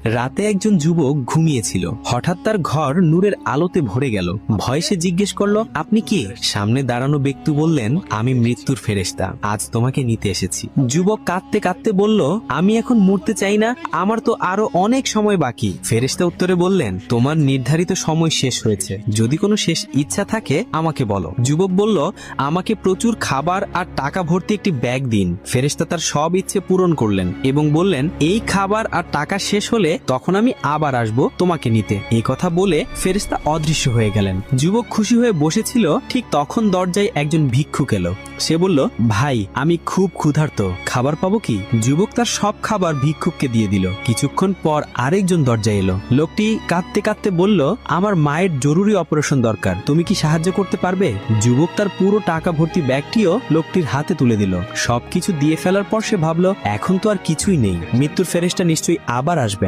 রাতে একজন যুবক ঘুমিয়েছিল। হঠাৎ তার ঘর নূরের আলোতে ভরে গেল। ভয়ে সে জিজ্ঞেস করলো, আপনি কে? সামনে দাঁড়ানো ব্যক্তি বললেন, আমি মৃত্যুর ফেরেশতা, আজ তোমাকে নিতে এসেছি। যুবক কাঁদতে কাঁদতে বলল, আমি এখন মরতে চাই না, আমার তো আরো অনেক সময় বাকি। ফেরেশতা উত্তরে বললেন, তোমার নির্ধারিত সময় শেষ হয়েছে, যদি কোনো শেষ ইচ্ছা থাকে আমাকে বলো। যুবক বলল, আমাকে প্রচুর খাবার আর টাকা ভর্তি একটি ব্যাগ দিন। ফেরেশতা তার সব ইচ্ছে পূরণ করলেন এবং বললেন, এই খাবার আর টাকা শেষ হলে তখন আমি আবার আসব তোমাকে নিতে। এই কথা বলে ফেরেশতা অদৃশ্য হয়ে গেলেন। যুবক খুশি হয়ে বসেছিল, ঠিক তখন দরজায় একজন ভিক্ষুক এলো। সে বলল, ভাই আমি খুব ক্ষুধার্ত, খাবার পাবো কি? যুবক তার সব খাবার ভিক্ষুককে দিয়ে দিল। কিছুক্ষণ পর আরেকজন দরজায় এলো। লোকটি কাঁদতে কাঁদতে বলল, আমার মায়ের জরুরি অপারেশন দরকার, তুমি কি সাহায্য করতে পারবে? যুবক তার পুরো টাকা ভর্তি ব্যাগটিও লোকটির হাতে তুলে দিল। সবকিছু দিয়ে ফেলার পর সে ভাবলো, এখন তো আর কিছুই নেই, মৃত্যুর ফেরেশতা নিশ্চয়ই আবার আসবেন।